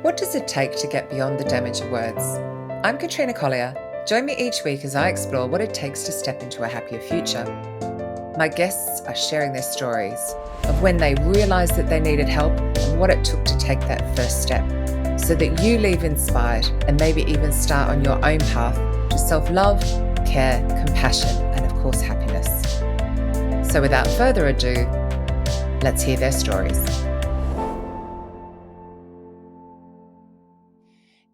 What does it take to get beyond the damage of words? I'm Katrina Collier. Join me each week as I explore what it takes to step into a happier future. My guests are sharing their stories of when they realised that they needed help and what it took to take that first step, so that you leave inspired and maybe even start on your own path to self-love, care, compassion, and of course, happiness. So without further ado, let's hear their stories.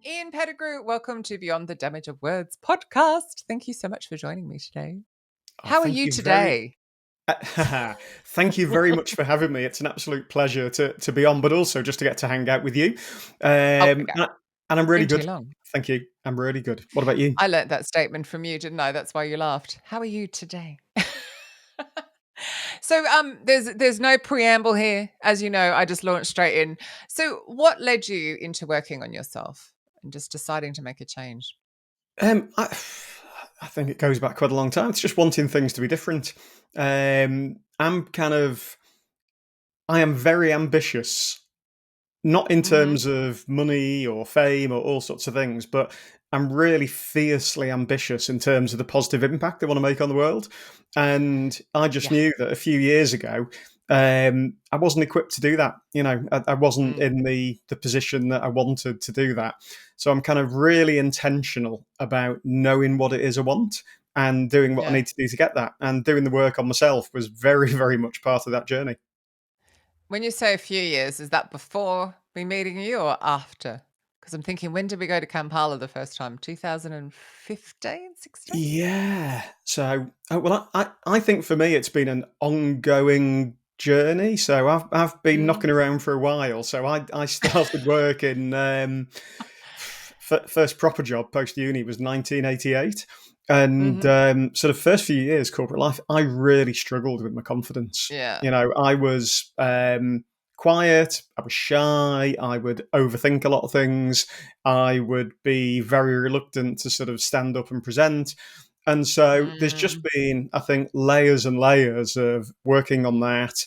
Ian Pettigrew, welcome to Beyond the Damage of Words podcast. Thank you so much for joining me today. How are you today? Thank you very much for having me. It's an absolute pleasure to be on, but also just to get to hang out with you. And I'm really good. Thank you. I'm really good. What about you? I learnt that statement from you, didn't I? That's why you laughed. How are you today? So there's no preamble here. As you know, I just launched straight in. So what led you into working on yourself and just deciding to make a change? I think it goes back quite a long time. It's just wanting things to be different. I am very ambitious, not in terms of money or fame or all sorts of things, but I'm really fiercely ambitious in terms of the positive impact I want to make on the world. And I just knew that a few years ago, I wasn't equipped to do that. You know, I wasn't in the position that I wanted to do that. So I'm kind of really intentional about knowing what it is I want and doing what I need to do to get that. And doing the work on myself was very, very much part of that journey. When you say a few years, is that before me meeting you or after? Because I'm thinking, when did we go to Kampala the first time? 2015, 16? Yeah. So, I think for me, it's been an ongoing journey. So I've been knocking around for a while. So I started work in first proper job post uni was 1988. And sort of first few years corporate life, I really struggled with my confidence. Yeah. You know, I was quiet, I was shy, I would overthink a lot of things, I would be very reluctant to sort of stand up and present. And so there's just been, I think, layers and layers of working on that,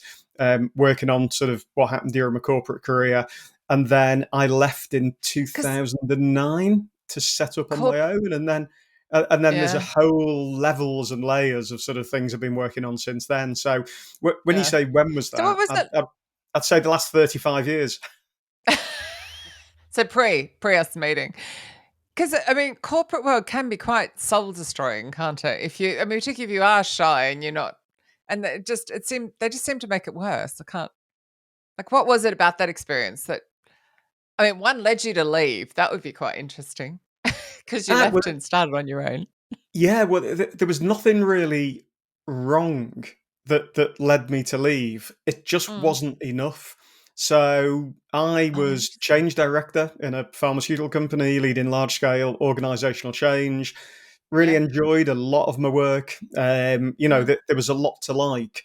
working on sort of what happened during my corporate career. And then I left in 2009 to set up on my own. And then there's a whole levels and layers of sort of things I've been working on since then. So when you say when was that, So what was it? I'd say the last 35 years. So pre us meeting. Because, I mean, corporate world can be quite soul destroying, can't it? Particularly if you are shy and you're not, and they just seem to make it worse. What was it about that experience that, one led you to leave? That would be quite interesting because you left and started on your own. Yeah, well, there was nothing really wrong that led me to leave. It just wasn't enough. So I was change director in a pharmaceutical company, leading large scale organizational change. Really enjoyed a lot of my work. There was a lot to like,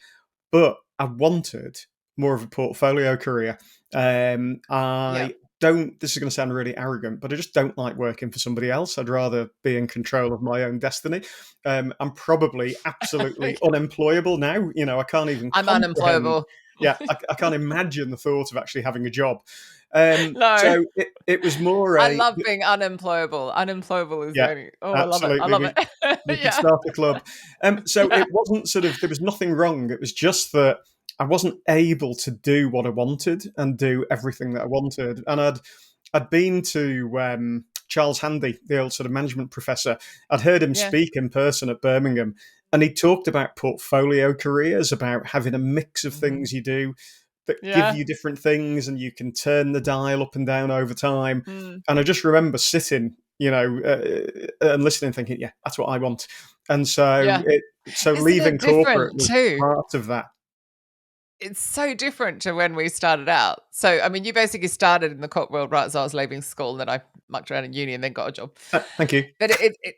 but I wanted more of a portfolio career. I don't, this is going to sound really arrogant, but I just don't like working for somebody else. I'd rather be in control of my own destiny. I'm probably absolutely unemployable now. You know, I can't even. I'm unemployable. Yeah, I can't imagine the thought of actually having a job. No. So it was more. I love being unemployable. Unemployable is only. Oh, absolutely. I love it. We could start a club. So it wasn't sort of. There was nothing wrong. It was just that I wasn't able to do what I wanted and do everything that I wanted. And I'd been to Charles Handy, the old sort of management professor. I'd heard him speak in person at Birmingham, and he talked about portfolio careers, about having a mix of things you do that give you different things, and you can turn the dial up and down over time. And I just remember sitting, and listening, thinking, yeah, that's what I want. And so, leaving corporate was part of that. It's so different to when we started out. So, you basically started in the corporate world right as I was leaving school, and then I mucked around in uni and then got a job. Thank you. But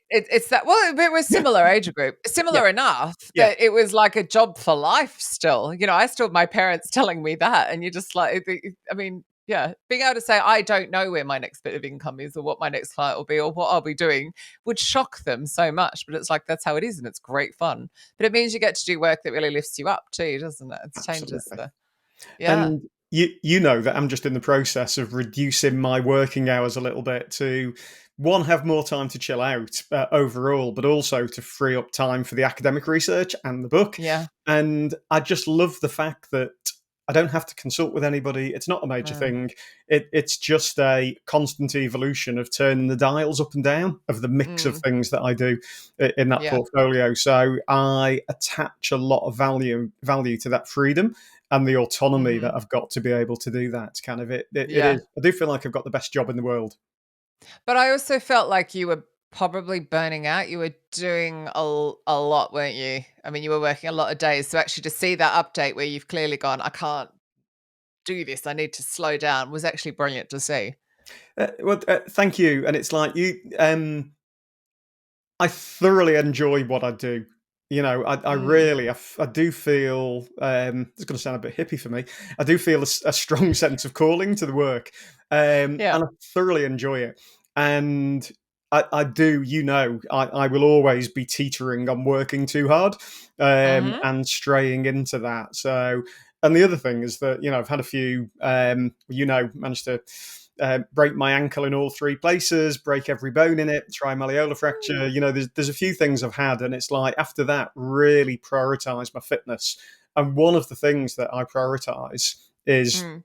it's that, well, it was similar age group, similar enough that it was like a job for life still. You know, I still have my parents telling me that, and you're just like, being able to say, I don't know where my next bit of income is or what my next client will be or what I'll be doing would shock them so much. But it's like, that's how it is, and it's great fun. But it means you get to do work that really lifts you up too, doesn't it? It changes the, And you know that I'm just in the process of reducing my working hours a little bit to one have more time to chill out overall, but also to free up time for the academic research and the book. Yeah. And I just love the fact that I don't have to consult with anybody. It's not a major Mm, thing. It's just a constant evolution of turning the dials up and down of the mix of mm, things that I do in that yeah. portfolio. So I attach a lot of value to that freedom and the autonomy Hmm. that I've got to be able to do that. Kind of it Yeah. is. I do feel like I've got the best job in the world. But I also felt like you were probably burning out. You were doing a lot, weren't you? I mean, you were working a lot of days. So actually to see that update where you've clearly gone, I can't do this. I need to slow down was actually brilliant to see. Thank you. And it's like you. I thoroughly enjoy what I do. You know, I Mm, really, I do feel. It's going to sound a bit hippie for me. I do feel a strong sense of calling to the work, yeah. and I thoroughly enjoy it. And I do, I will always be teetering on working too hard, Hmm. and straying into that. So, and the other thing is that I've had a few, managed to break my ankle in all three places, break every bone in it, trimalleolar fracture. There's a few things I've had, and it's like after that, really prioritize my fitness. And one of the things that I prioritize is Mm,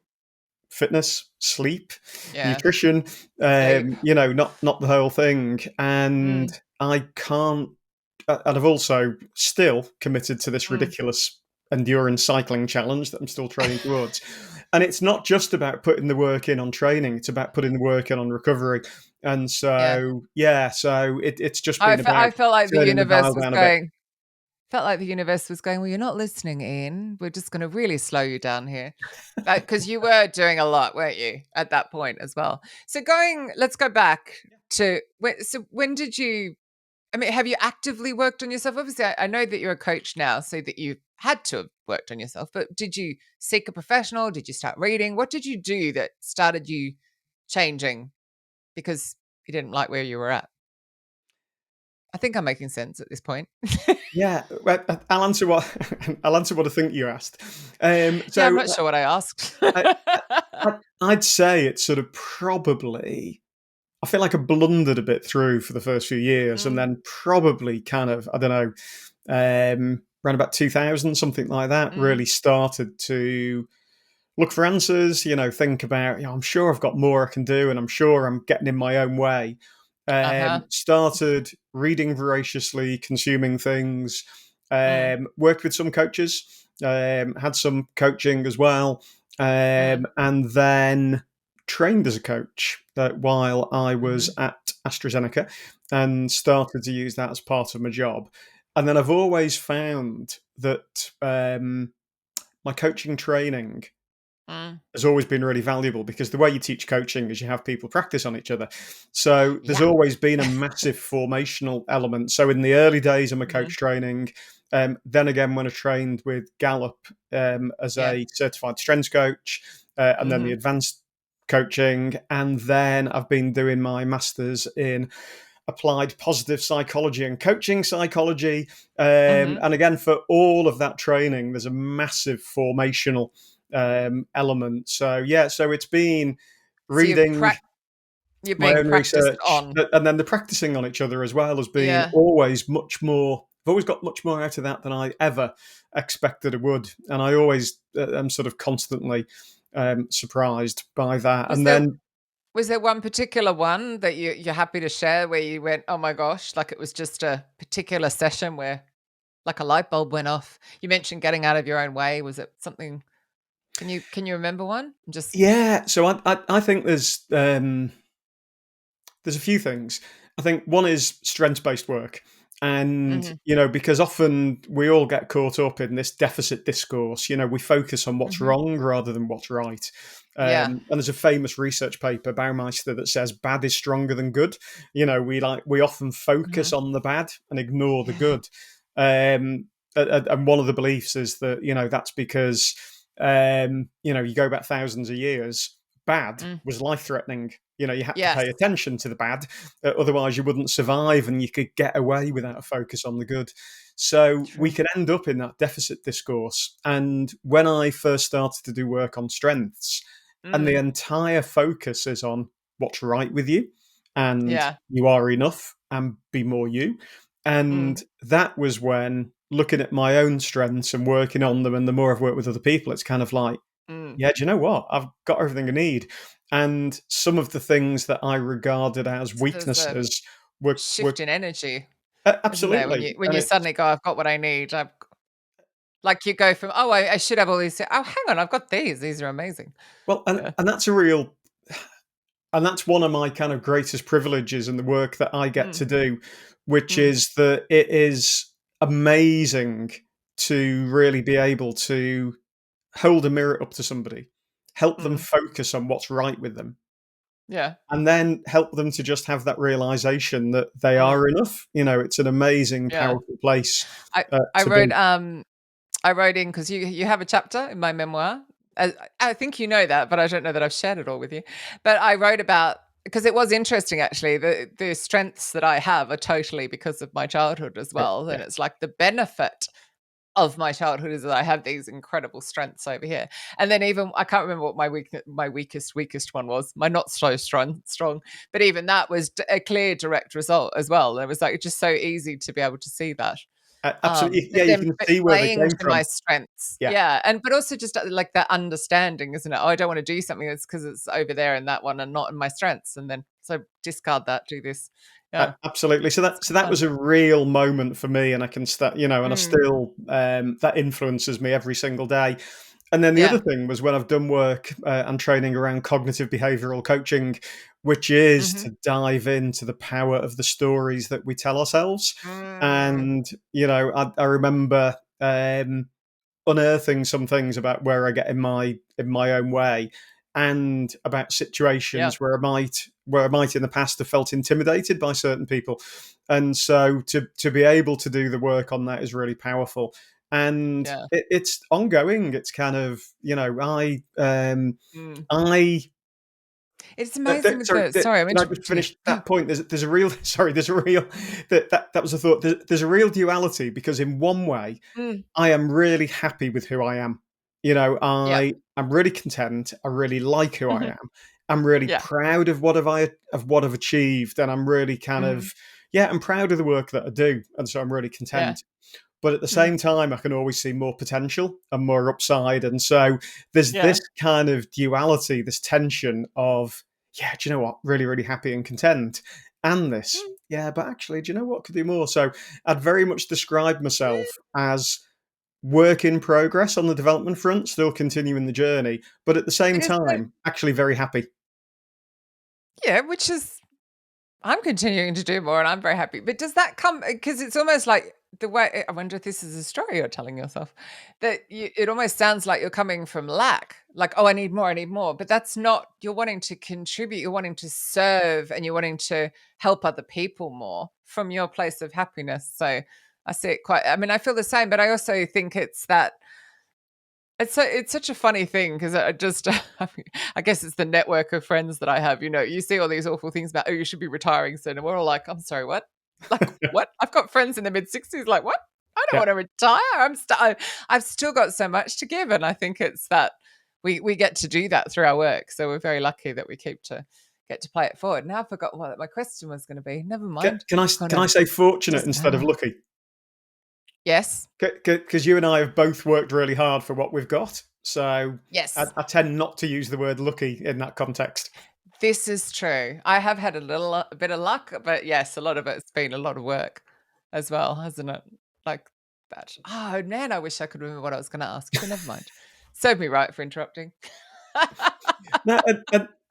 fitness, sleep, yeah. nutrition. Sleep. Not the whole thing. And Mm, I can't. And I've also still committed to this mm. ridiculous endurance cycling challenge that I'm still training towards. And it's not just about putting the work in on training; it's about putting the work in on recovery. And Yeah. so, yeah, it's just been about I felt like the turning the universe dial was down a bit. going, felt like the universe was going, well, you're not listening, Ian. We're just going to really slow you down here. Because you were doing a lot, weren't you, at that point as well? So let's go back to when did you? I mean, have you actively worked on yourself? Obviously, I know that you're a coach now, so that you had to have worked on yourself. But did you seek a professional? Did you start reading? What did you do that started you changing because you didn't like where you were at? I think I'm making sense at this point. Yeah, well, I'll answer what I'll answer what I think you asked. Yeah, I'm So not sure what I asked. I, I'd say it's sort of probably. I feel like I blundered a bit through for the first few years, and Mm, then probably kind of I don't know, around about 2000, something like that, mm, really started to look for answers. Think about. I'm sure I've got more I can do, and I'm sure I'm getting in my own way. uh-huh. Started reading voraciously, consuming things. Mm, Worked with some coaches. Had some coaching as well, mm, and then trained as a coach while I was mhm, at AstraZeneca, and started to use that as part of my job. And then I've always found that my coaching training mm. has always been really valuable because the way you teach coaching is you have people practice on each other. So there's Yeah. always been a massive formational element. So in the early days of my Mhm, coach training, then again when I trained with Gallup as yeah. a certified strengths coach, and then the Mhm, advanced coaching, and then I've been doing my masters in applied positive psychology and coaching psychology. mhm. And again, for all of that training, there's a massive formational element. So, yeah, so it's been So reading you're my being own practiced research, on. and then the practicing on each other as well has been Yeah. always much more. I've always got much more out of that than I ever expected I would. And I always am sort of constantly surprised by that. Was And there then was there one particular one that you're happy to share where you went, "Oh my gosh," like it was just a particular session where like a light bulb went off? You mentioned getting out of your own way. Was it something can you remember one? Just yeah, so I think there's a few things. I think one is strengths based work. And, mhm, because often we all get caught up in this deficit discourse, we focus on what's mhm. wrong rather than what's right. Yeah. And there's a famous research paper, Baumeister, that says bad is stronger than good. We often focus Mhm. on the bad and ignore the Yeah. good. And one of the beliefs is that, that's because, you go back thousands of years, bad Mm. was life threatening. You had to Yes. pay attention to the bad, otherwise you wouldn't survive, and you could get away without a focus on the good. So we True. can end up in that deficit discourse. And when I first started to do work on strengths, and the Mm. entire focus is on what's right with you and Yeah. you are enough and be more you. And Mm. that was when looking at my own strengths and working on them, and the more I've worked with other people, it's kind of like, Mm. yeah, do you know what? I've got everything I need. And some of the things that I regarded as So there's a weaknesses were shift in energy, isn't there? When absolutely. you when And you it's suddenly go, "I've got what I need." Like you go from, "Oh, I should have all these." "Oh, hang on, I've got these. These are amazing." well, Yeah. and that's a real, and that's one of my kind of greatest privileges in the work that I get Mm. to do, which Mm. is that it is amazing to really be able to hold a mirror up to somebody, help them Mm. focus on what's right with them, Yeah. and then help them to just have that realization that they Mm. are enough. It's an amazing, Yeah. powerful place I I to wrote, be. um I wrote in because you have a chapter in my memoir. I think you know that, but I don't know that I've shared it all with you. But I wrote about, because it was interesting actually. The strengths that I have are totally because of my childhood as Right, well, yeah, and it's like the benefit of my childhood is that I have these incredible strengths over here. And then even I can't remember what my weakest one was. My not so strong, but even that was a clear direct result as well. It was like just so easy to be able to see that. absolutely. But Yeah, you then can see where they playing came to from. my strengths. Yeah. Yeah, but also just, like, that understanding, isn't it? "Oh, I don't wanna do something, it's because it's over there in that one and not in my strengths," and then so discard that, do this. Yeah, Absolutely. So it's that so quite that fun. was a real moment for me, and I can start, and I Mm, still that influences me every single day. And then the other yeah, thing was when I've done work and training around cognitive behavioral coaching, which is mhm. to dive into the power of the stories that we tell ourselves. Mm, And I remember unearthing some things about where I get in my own way, and about yeah, situations where I might in the past have felt intimidated by certain people. And so to be able to do the work on that is really powerful. And yeah. it's ongoing. It's kind of, Mm. I It's amazing with the sorry, I'm can I just interrupting you. finish No. that point? There's a real sorry. There's a real that was a thought. There's a real duality, because in one way Mm, I am really happy with who I am. yep. I'm really content. I really like who I Mhm. am. I'm really Yeah. proud of what I've achieved, and I'm really kind of, Mm, yeah, I'm proud of the work that I do, and so I'm really yeah. content. But at the Mm, same time, I can always see more potential and more upside, and so there's this yeah. kind of duality, this tension of, yeah, do you know what, really, really happy and content, and this, Mm, yeah, but actually, do you know what, could do more. So I'd very much describe myself yeah. as work in progress on the development front, still continuing the journey, but at the same But is it time, actually very happy. yeah, which is I'm continuing to do more and I'm very happy. But does that come because it's almost like the way I wonder if this is a story you're telling yourself that it almost sounds like you're coming from lack, like, oh, I need more. But that's not, you're wanting to contribute, you're wanting to serve, and you're wanting to help other people more from your place of happiness. So I see it quite, I mean, I feel the same, but I also think it's that it's such a funny thing because I just I guess it's the network of friends that I have. You see all these awful things about, oh, you should be retiring soon, and we're all like, I'm sorry, what? Like what? I've got friends in the mid 60s. Like what? I don't Yeah. want to retire. I've still got so much to give, and I think it's that we get to do that through our work. So we're very lucky that we get to play it forward. Now I've forgotten what my question was going to be. Never Can, mind. can I Gone can I a say fortunate doesn't instead of matter. lucky? Yes. Because you and I have both worked really hard for what we've got. So Yes. I tend not to use the word lucky in that context. This is true. I have had a bit of luck, but yes, a lot of it's been a lot of work as well, hasn't it? Like that. Oh man, I wish I could remember what I was going to ask, but never mind. Serve me right for interrupting. No,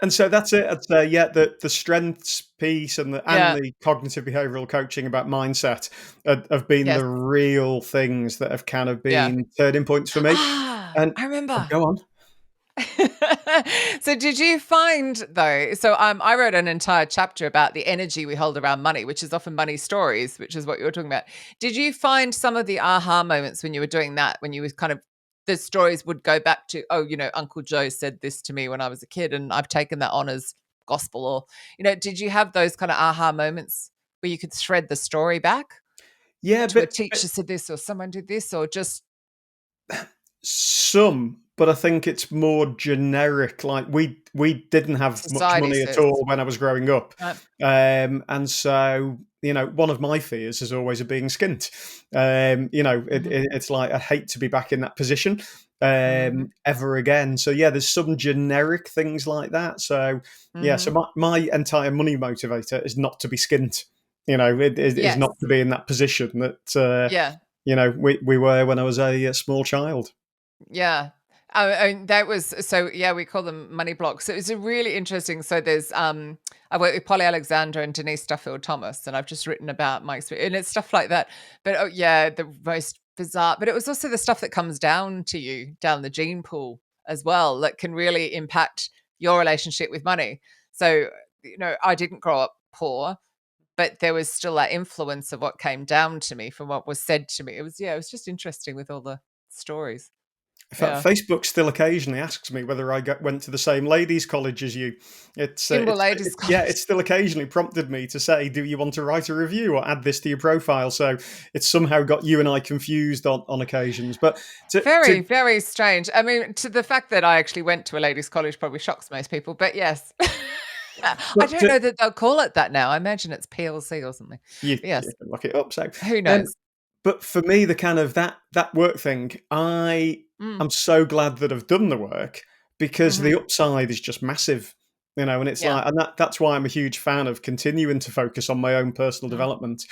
and so that's it. I'd say, yeah, the strengths piece and Yeah. the cognitive behavioral coaching about mindset have been Yes. the real things that have kind of Yeah. been turning points for me. And I remember. go on. So did you find though, I wrote an entire chapter about the energy we hold around money, which is often money stories, which is what you're talking about. Did you find some of the aha moments when you were doing that, when you was kind of the stories would go back to, oh, Uncle Joe said this to me when I was a kid and I've taken that on as gospel, or did you have those kind of aha moments where you could thread the story back? Yeah, to a but teacher said this or someone did this, or just some, but I think it's more generic. Like we didn't have much society money at says? all when I was growing up, Right. and so one of my fears is always of being skint. It's like I hate to be back in that position Mhm. ever again. So yeah, there's some generic things like that. So yeah, so Mhm. my entire money motivator is not to be skint. It is Yes. not to be in that position that Yeah. we were when I was a small child. Yeah. And that was so yeah, we call them money blocks. So it's a really interesting. So there's I work with Polly Alexander and Denise Duffield Thomas, and I've just written about my experience and it's stuff like that. But oh yeah, the most bizarre, but it was also the stuff that comes down to you, down the gene pool as well, that can really impact your relationship with money. So, I didn't grow up poor, but there was still that influence of what came down to me from what was said to me. It was just interesting with all the stories. In fact, Yeah. Facebook still occasionally asks me whether went to the same ladies' college as you. Kimball Ladies Yeah, College. it's still occasionally prompted me to say, "Do you want to write a review or add this to your profile?" So it's somehow got you and I confused on occasions. But to Very, very strange. I mean, to the fact that I actually went to a ladies' college probably shocks most people, but yes. I but don't know that they'll call it that now. I imagine it's PLC or something. But you yes, can look it up. So, who um, knows? but for me, the kind of that work thing, Mm, I'm so glad that I've done the work because the mhm. upside is just massive, and it's Yeah. like, and that's why I'm a huge fan of continuing to focus on my own personal Mm, development,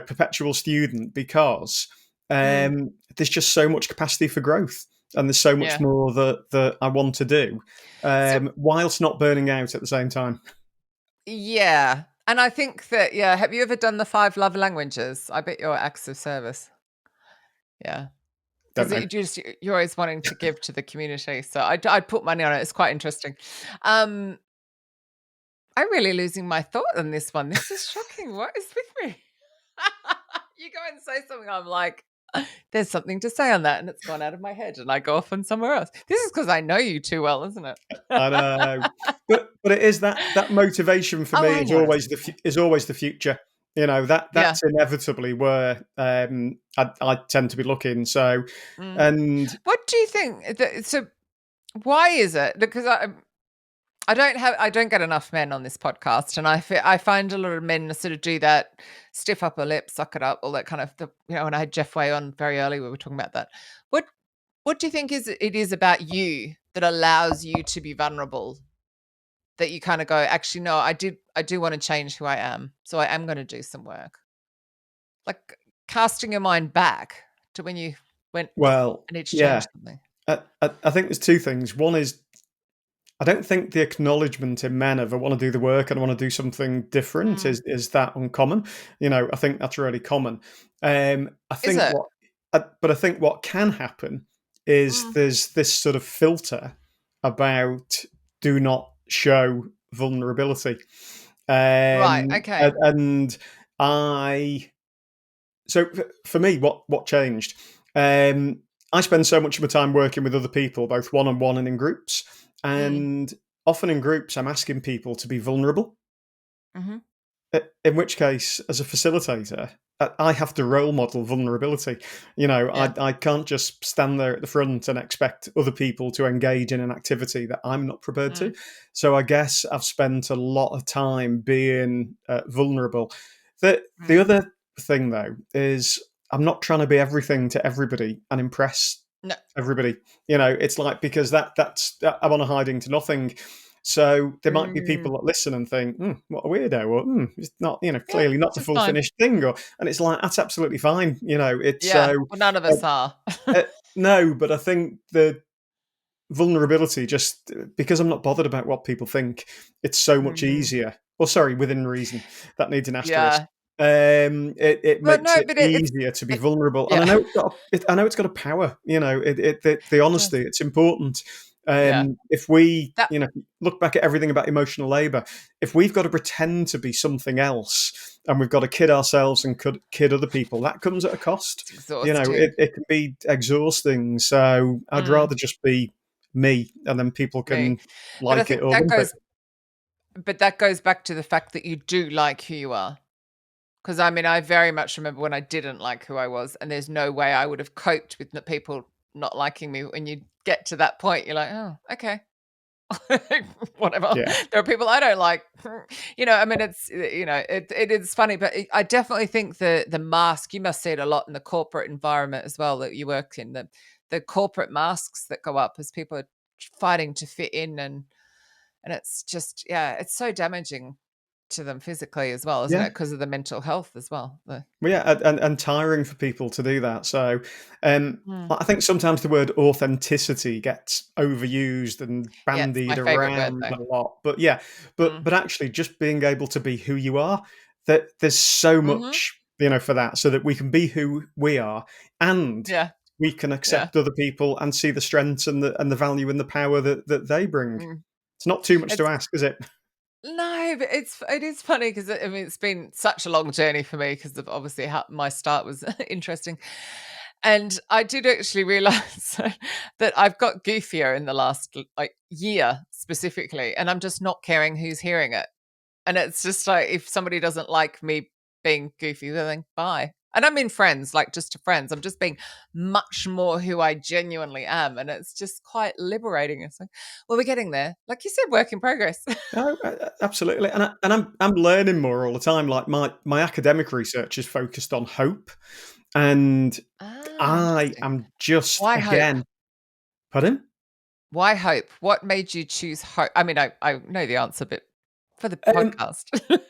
perpetual student, because mm. there's just so much capacity for growth, and there's so much Yeah. more that I want to do, So, whilst not burning out at the same time. yeah. And I think that, yeah, have you ever done the 5 love languages? I bet you're acts of service. Yeah. Don't Because know. you're always wanting to give to the community. So I'd put money on it. It's quite interesting. Um, I'm really losing my thought on this one. This is shocking. What is with me? You go and say something, I'm like, there's something to say on that, and it's gone out of my head, and I go off on somewhere else. This is because I know you too well, isn't it? I know, but it is that motivation for Oh, me I is know. always is always the future. Yeah. That's inevitably where I tend to be looking. So, Mm. and What do you think? So, why is it? Because I don't get enough men on this podcast, and I find a lot of men sort of do that stiff upper lip, suck it up, all that kind of when I had Jeff Way on very early, we were talking about that. What What do you think it is about you that allows you to be vulnerable? That you kind of go, actually, no, I do want to change who I am, so I am going to do some work. Like casting your mind back to when you went well, and it's yeah, changed something. I think there's two things. One is I don't think the acknowledgement in men of I want to do the work and I want to do something different Mm. is that uncommon. I think that's really common. I Is think it? but I think what can happen is Mm. there's this sort of filter about do not show vulnerability, Right. Okay. and I so for me, what changed? I spend so much of my time working with other people, both one on one and in groups, Mm. and often in groups, I'm asking people to be vulnerable. Mm-hmm. In which case, as a facilitator, I have to role model vulnerability. Yeah. I can't just stand there at the front and expect other people to engage in an activity that I'm not prepared to. Mm. So I guess I've spent a lot of time being vulnerable. The Mm. other thing, though, is I'm not trying to be everything to everybody and impress No. everybody. It's like because that's I'm on a hiding to nothing. So there might be Mm. people that listen and think, "What a weirdo," or "It's not, Yeah, clearly not which the is full fine. finished thing," and it's like that's absolutely fine. It's Yeah. so Well, none of uh, us are. no, but I think the vulnerability just because I'm not bothered about what people think, it's so much Mhm. easier. Well, sorry, within reason. That needs an asterisk. Yeah. It But makes no, it but easier to be it vulnerable, and yeah. I know it's got a power. The It does. honesty, it's important. Yeah. If we, That look back at everything about emotional labor, if we've got to pretend to be something else, and we've got to kid ourselves and kid other people, that comes at a cost. it's exhausting. It can be exhausting. So I'd Mm, rather just be me, and then people me. can But I like it think or lump it. that goes back to the fact that you do like who you are. 'Cause, I mean, I very much remember when I didn't like who I was, and there's no way I would have coped with the people not liking me. When you get to that point, you're like, "Oh, okay." Whatever. Yeah. There are people I don't like. I mean, it is funny, but I definitely think the mask, you must see it a lot in the corporate environment as well that you work in, the corporate masks that go up as people are fighting to fit in, and it's just, yeah, it's so damaging to them physically as well, isn't Yeah. it? Because of the mental health as well. Well, yeah, and tiring for people to do that. So, Mm. I think sometimes the word authenticity gets overused and Yeah, it's my bandied favorite word around though. a lot. But yeah, Mm. but actually, just being able to be who you are, that there's so Mhm. much, for that, so that we can be who we are, and Yeah, we can yeah. accept other people and see the strengths and the value and the power that they bring. Mm. It's not too much to It's ask, is it? No, but it is funny because I mean, it's been such a long journey for me because of obviously how my start was interesting. And I did actually realize that I've got goofier in the last like year specifically, and I'm just not caring who's hearing it. And it's just like, if somebody doesn't like me being goofy, then bye. And I mean friends, like just to friends. I'm just being much more who I genuinely am. And it's just quite liberating. It's like, well, we're getting there. Like you said, work in progress. No, absolutely, and I'm learning more all the time. Like my academic research is focused on hope, and Ah, I interesting. am just Why hope? again, pardon? Why hope? What made you choose hope? I mean, I know the answer, but for the Um, podcast.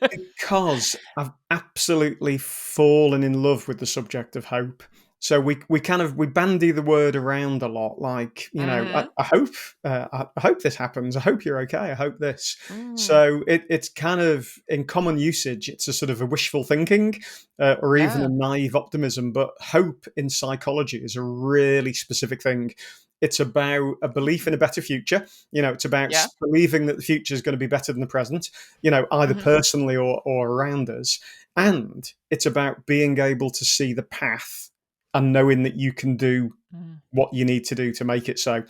Because I've absolutely fallen in love with the subject of hope. So we kind of we bandy the word around a lot, like Mhm. I hope I hope this happens. I hope you're okay. I hope this. Mm. So it's kind of in common usage. It's a sort of a wishful thinking, or even a Yeah. naive optimism. But hope in psychology is a really specific thing. It's about a belief in a better future. It's about Yeah. believing that the future is going to be better than the present, either Mhm. personally or around us. And it's about being able to see the path and knowing that you can do Mm. what you need to do to make it so.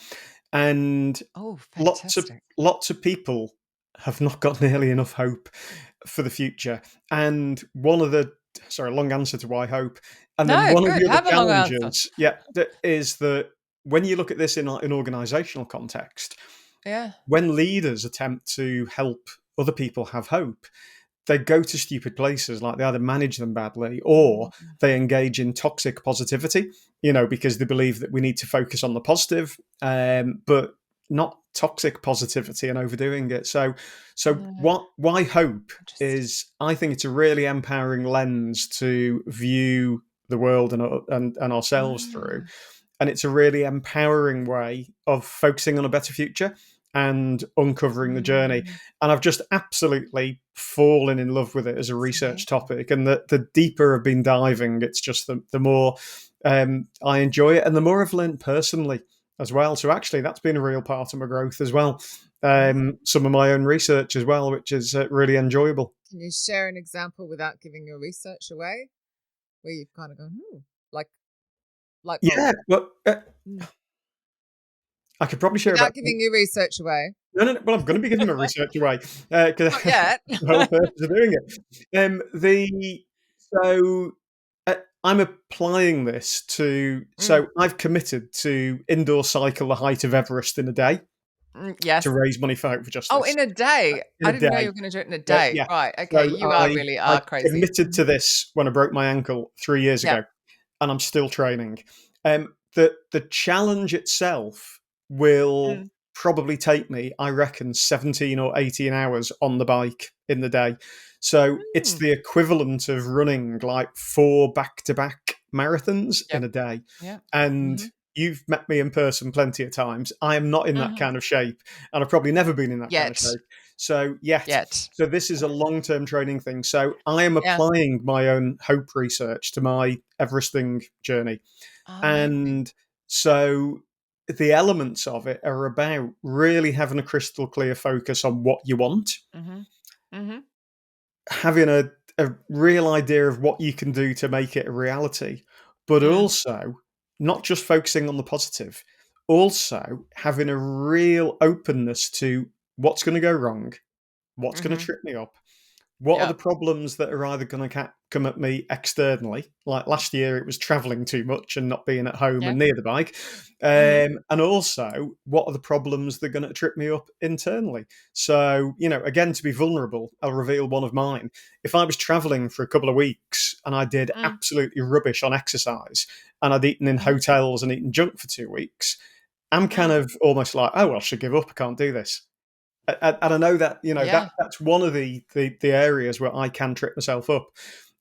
And Oh, lots of fantastic. lots of people have not got nearly enough hope for the future. And one of the sorry, long answer to why hope. And then No, one of good. the other Have a long answer. challenges, yeah, is that when you look at this in an organizational context, Yeah. when leaders attempt to help other people have hope, they go to stupid places, like they either manage them badly or Mm. they engage in toxic positivity, because they believe that we need to focus on the positive, but not toxic positivity and overdoing it. So No. what? Why hope Interesting. is? I think it's a really empowering lens to view the world and ourselves through, Mm. and it's a really empowering way of focusing on a better future and uncovering the journey. Mm. And I've just absolutely fallen in love with it as a It's research amazing. topic. And the deeper I've been diving, it's just the more I enjoy it, and the more I've learned personally as well. So actually, that's been a real part of my growth as well. Mm. Some of my own research as well, which is really enjoyable. Can you share an example without giving your research away, where you've kind of gone, like light bulb? Yeah, well, Mm. I could probably share about. Without giving your research away. No, no, no. Well, I'm going to be giving my research away because Not yet. the whole purpose of doing it. So I'm applying this to. Mm. So I've committed to indoor cycle the height of Everest in a day Mm, to yes. raise money for Hope for Oh, Justice in a day? in I a didn't know you day. were gonna do it in a day. Yeah. Right, okay, So you are really I are crazy. committed Mhm. to this when I broke my ankle 3 years Yeah. ago, and I'm still training. The challenge itself will Mm. probably take me, I reckon, 17 or 18 hours on the bike in the day. So it's Mm. the equivalent of running like 4 back-to-back marathons in Yep. a day. Yeah. And Mhm. you've met me in person plenty of times. I am not in that Mhm. kind of shape, and I've probably never been in that kind of Yet. shape. So yet, Yet. so this is a long-term training thing. So I am Yeah. applying my own hope research to my Everesting journey. Oh, amazing. And so the elements of it are about really having a crystal clear focus on what you want, Mhm. Mhm. having a real idea of what you can do to make it a reality, but Mm. also not just focusing on the positive, also having a real openness to what's going to go wrong, what's going to Mhm. trip me up, What are Yeah. the problems that are either going to come at me externally? Like last year, it was traveling too much and not being at home Yeah. and near the bike. Mm. And also, what are the problems that are going to trip me up internally? So, again, to be vulnerable, I'll reveal one of mine. If I was traveling for a couple of weeks and I did Mm. absolutely rubbish on exercise and I'd eaten in Mhm. hotels and eaten junk for 2 weeks, I'm kind Mm. of almost like, oh, well, I should give up. I can't do this. And I know that Yeah. that's one of the areas where I can trip myself up,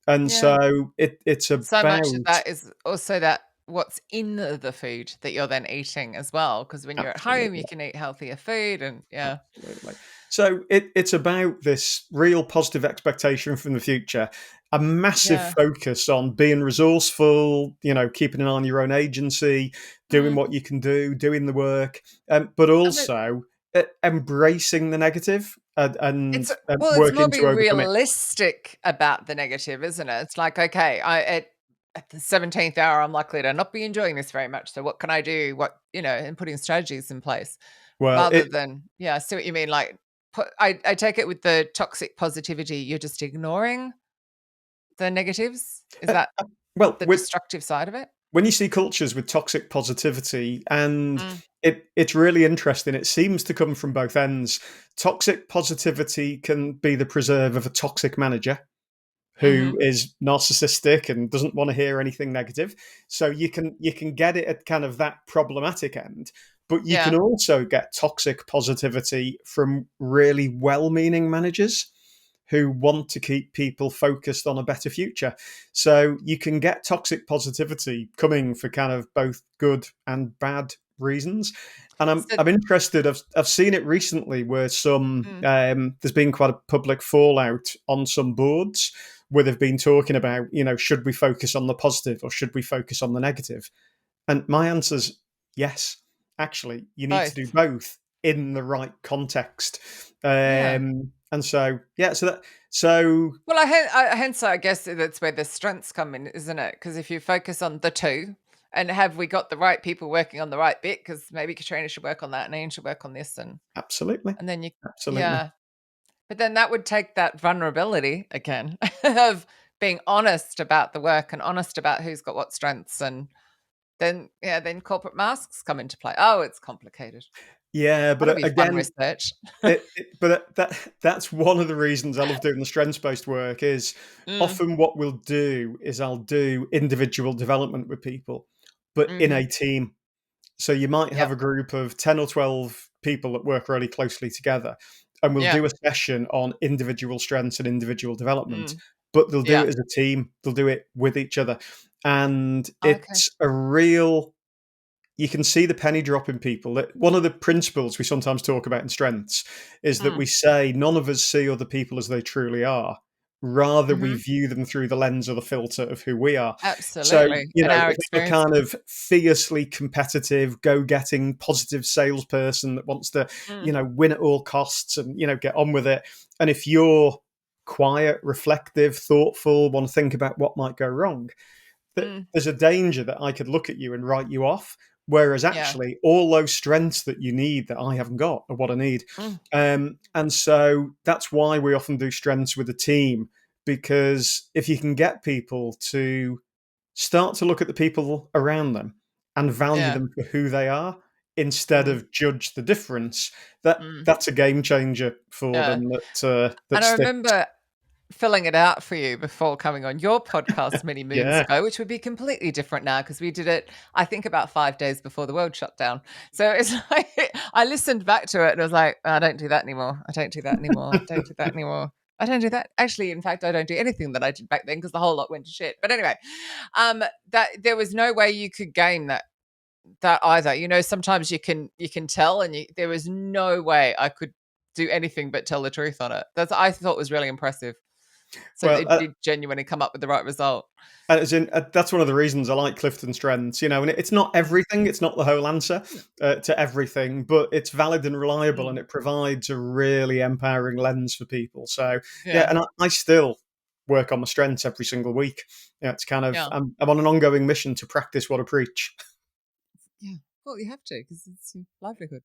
and Yeah. so it's So about much of that is also that what's in the food that you're then eating as well. Because when you're at home, you absolutely, can eat healthier food and yeah. absolutely. So it's about this real positive expectation from the future, a massive Yeah. focus on being resourceful, keeping an eye on your own agency, doing Mm. what you can do, doing the work, but And it also embracing the negative it's and well, it's more working to being overcome it. realistic about the negative, isn't it? It's like, okay, at the 17th hour, I'm likely to not be enjoying this very much. So what can I do? And putting strategies in place Well, rather it than, yeah, I see what you mean. Like, I take it with the toxic positivity, you're just ignoring the negatives. Is Uh, that uh, well, the destructive side of it? when you see cultures with toxic positivity, and Mm. it's really interesting, it seems to come from both ends. Toxic positivity can be the preserve of a toxic manager who Mhm. is narcissistic and doesn't want to hear anything negative. So you can get it at kind of that problematic end, but you can Yeah. also get toxic positivity from really well-meaning managers who want to keep people focused on a better future. So you can get toxic positivity coming for kind of both good and bad reasons. And I'm So I'm interested. I've seen it recently where mm, there's been quite a public fallout on some boards where they've been talking about, should we focus on the positive or should we focus on the negative? And my answer's yes. Actually, you need to do both. both in the right context. Yeah. And so, yeah, so Well, hence, I guess that's where the strengths come in, isn't it? Because if you focus on the two, and have we got the right people working on the right bit? Because maybe Katrina should work on that, and Ian should work on this, absolutely, and then absolutely. yeah. But then that would take that vulnerability again of being honest about the work and honest about who's got what strengths, and then corporate masks come into play. Oh, it's complicated. Yeah, but That'll be fun again, research. that's one of the reasons I love doing the strengths based work. Is Mm, often what we'll do is I'll do individual development with people, but in mhm. a team. So you might have Yep. a group of 10 or 12 people that work really closely together, and we'll Yeah. do a session on individual strengths and individual development, Mm, but they'll do yeah. it as a team, they'll do it with each other. And Okay. it's a real, you can see the penny drop in people. That one of the principles we sometimes talk about in strengths is that Mm, we say none of us see other people as they truly are. Rather, we mhm. view them through the lens or the filter of who we are. So, Absolutely. And our if I'm a kind experiences. of fiercely competitive, go-getting, positive salesperson that wants to, Mm, win at all costs and, get on with it, and if you're quiet, reflective, thoughtful, want to think about what might go wrong, that mm, there's a danger that I could look at you and write you off. Whereas yeah. actually, all those strengths that you need that I haven't got are what I need. Mm, And so that's why we often do strengths with a team, because if you can get people to start to look at the people around them and value yeah. them for who they are instead Mm, of judge the difference, that mm, that's a game changer for yeah. them that And I sticks. remember filling it out for you before coming on your podcast many moons Yeah. ago, which would be completely different now because we did it, I think, about 5 days before the world shut down. So it's like I listened back to it and I was like, "Oh, I don't do that anymore. I don't do that anymore. I don't do that anymore. I don't do that. Actually, in fact, I don't do anything that I did back then because the whole lot went to shit. But anyway, that there was no way you could gain that either. Sometimes you can tell, and there was no way I could do anything but tell the truth on it. That's I thought was really impressive. So Well, it did genuinely come up with the right result. as in, that's one of the reasons I like Clifton Strengths, and it's not Mm. everything, it's not the whole answer No. to everything, but it's valid and reliable, and Mm. it provides a really empowering lens for people. So, yeah, Yeah. and I still work on my strengths every single week. It's kind of, Yeah. I'm on an ongoing mission to practice what I preach. Yeah. Well, you have to because it's your livelihood.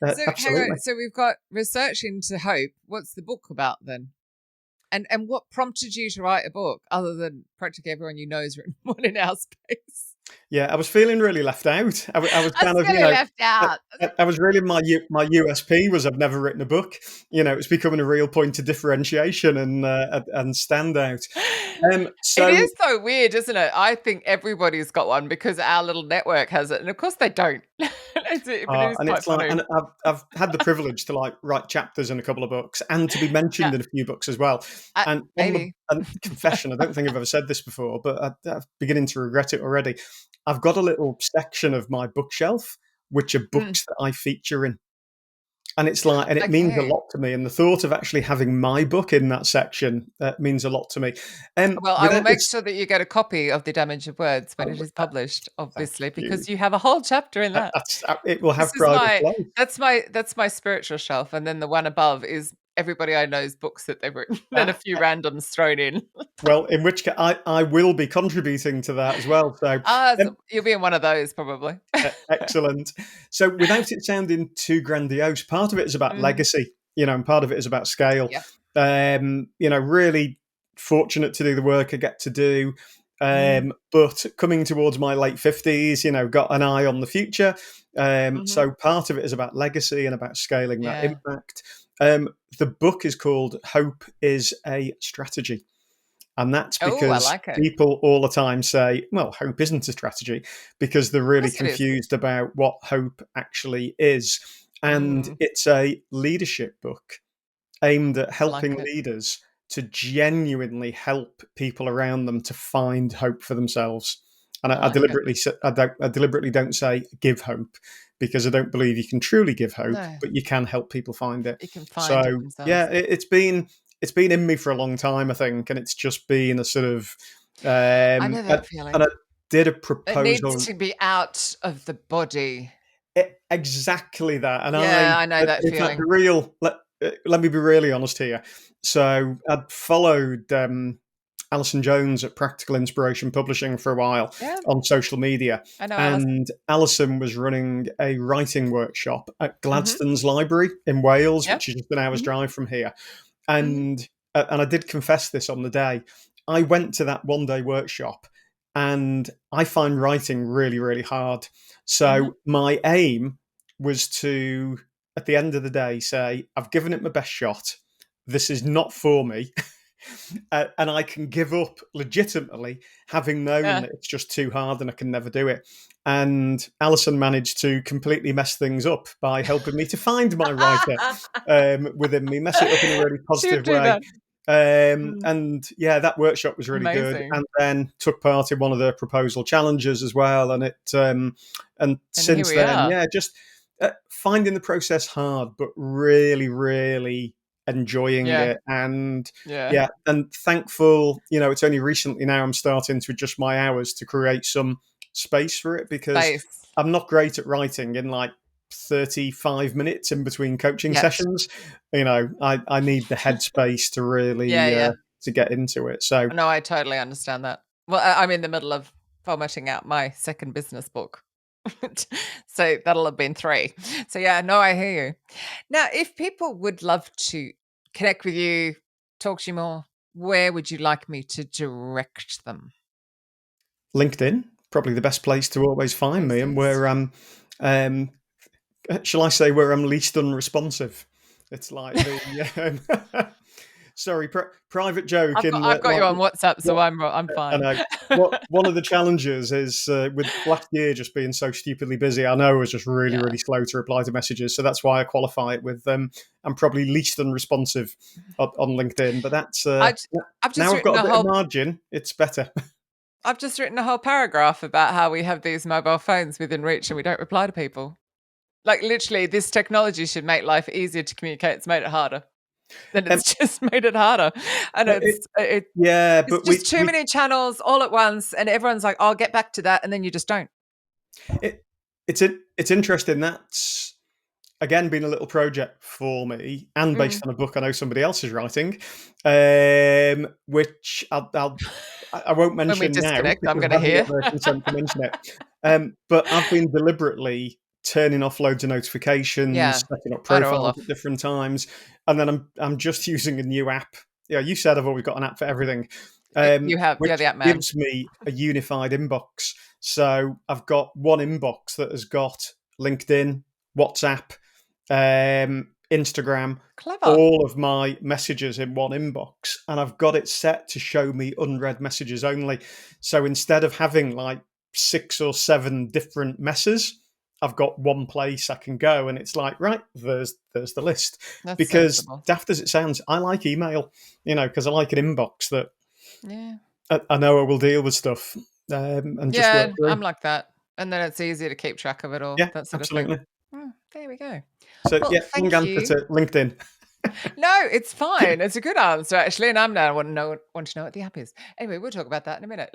So hang on. Absolutely. So we've got research into hope. What's the book about then? And what prompted you to write a book other than practically everyone you know has written one in our space? Yeah, I was feeling really left out. I was I was kind of, feeling left I out. I was really my USP was I've never written a book. It's becoming a real point of differentiation and standout. It So is so weird, isn't it? I think everybody's got one because our little network has it, and of course they don't. But it is and quite it's like, funny. and I've had the privilege to like write chapters in a couple of books and to be Yeah, mentioned in a few books as well. And on the maybe. and confession, I don't think I've ever said this before, but I'm beginning to regret it already. I've got a little section of my bookshelf which are Mm, books that I feature in. And it's like, and it means a okay. lot to me. And the thought of actually having my book in that section means a lot to me. Well, I will Without make this, sure that you get a copy of The Damage of Words when oh, it is published, thank obviously, you. because you have a whole chapter in that. It will This have is private my play. that's my spiritual shelf, and then the one above is everybody I know's books that they've written, and a Uh, few randoms thrown in. well, in which case, I will be contributing to that as well. So, So you'll be in one of those probably. excellent. So, without it sounding too grandiose, part of it is about Mhm. legacy, and part of it is about scale. Yeah. Really fortunate to do the work I get to do. Mm. But coming towards my late 50s, got an eye on the future. Mhm. So, part of it is about legacy and about scaling that Yeah. impact. The book is called Hope is a Strategy. And that's Oh, I because like it. people all the time say, well, hope isn't a strategy because they're Of really course it is. confused about what hope actually is. And Mm, it's a leadership book aimed at I like helping it. leaders to genuinely help people around them to find hope for themselves. And I like it. I deliberately don't say give hope because I don't believe you can truly give hope, No, but you can help people find it. you can find it So yeah, themselves. it's been in me for a long time, I think, and it's just been a sort of I know and that I feeling. did a It needs proposal to be out of the body. exactly that, and Yeah, I know that in fact, feeling. let me be really honest here. So I'd followed Alison Jones at Practical Inspiration Publishing for a while Yeah, on social media, I know Alice. and Alison was running a writing workshop at Mhm. Gladstone's Library in Wales, Yeah. which is just an hour's Mhm. drive from here. Mhm. And I did confess this on the day. I went to that 1 day workshop, and I find writing really, really hard. Mhm. So my aim was to, at the end of the day, say, I've given it my best shot. This is not for me. And I can give up legitimately, having known Yeah. that it's just too hard and I can never do it. And Alison managed to completely mess things up by helping me to find my writer within me, mess it up in a really She'll positive do way. that. Mm, And yeah, that workshop was really good. amazing. And then took part in one of the proposal challenges as well. And And here since we then, are. yeah, just finding the process hard, but really, really enjoying Yeah. it. And Yeah. yeah, and thankful, it's only recently now I'm starting to adjust my hours to create some space for it because Space. I'm not great at writing in like 35 minutes in between coaching Yet. sessions. I need the headspace to Yeah, really yeah. to get into it. So No, I totally understand that. Well, I'm in the middle of formatting out my second business book. So that'll have been 3. So yeah, no, I hear you. Now, if people would love to connect with you, talk to you more, where would you like me to direct them? LinkedIn, probably the best place to always find me, and Places. where um, shall I say, where I'm least unresponsive. It's like sorry, private joke in I've that, got you on WhatsApp, so what I'm I fine. know. One of the challenges is with last year just being so stupidly busy. I know I was just really, Yeah. really slow to reply to messages, so that's why I qualify it with I'm probably least unresponsive on LinkedIn. But that's I j I've just now I've written got a a bit of whole margin. It's better. I've just written a whole paragraph about how we have these mobile phones within reach and we don't reply to people. Like, literally, this technology should make life easier to communicate. It's made it harder. Then um, it's just made it harder. And but it, yeah, it's but just too we many channels all at once, and everyone's like, "I'll get back to that," and then you just don't. it, it's interesting. That's again been a little project for me and based Mm. on a book I know somebody else is writing, which I won't When we mention now disconnect, I'm because I gonna haven't got hear. their consent to mention it. But I've been deliberately turning off loads of notifications, Yeah, setting up mine are all profiles off. at different times, and then I'm just using a new app yeah, you said I've always got an app for everything, You're which the app man. gives me a unified inbox. So I've got one inbox that has got LinkedIn, WhatsApp, Instagram, Clever. all of my messages in one inbox, and I've got it set to show me unread messages only. So instead of having like 6 or 7 different messes, I've got one place I can go, and it's like, right, there's the list. That's Because sensible. daft as it sounds, I like email, because I like an inbox that Yeah. I know I will deal with stuff, and just work Yeah, I'm through. like that. And then it's easier to keep track of it all, Yeah, that sort of thing. absolutely. There we go. So Well, yeah, long thank answer you. to LinkedIn. No, it's fine. It's a good answer, actually. And I'm now want to know what the app is. Anyway, we'll talk about that in a minute.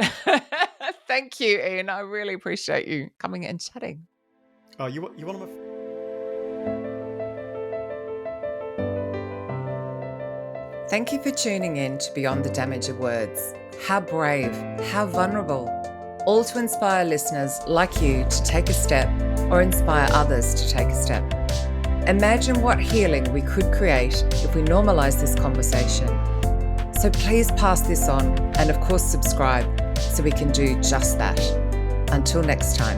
Thank you, Ian. I really appreciate you coming and chatting. Oh, you one of my Thank you for tuning in to Beyond the Damage of Words. How brave, how vulnerable, all to inspire listeners like you to take a step or inspire others to take a step. Imagine what healing we could create if we normalize this conversation. So please pass this on and, of course, subscribe so we can do just that. Until next time,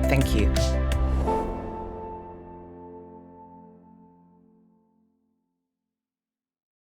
thank you.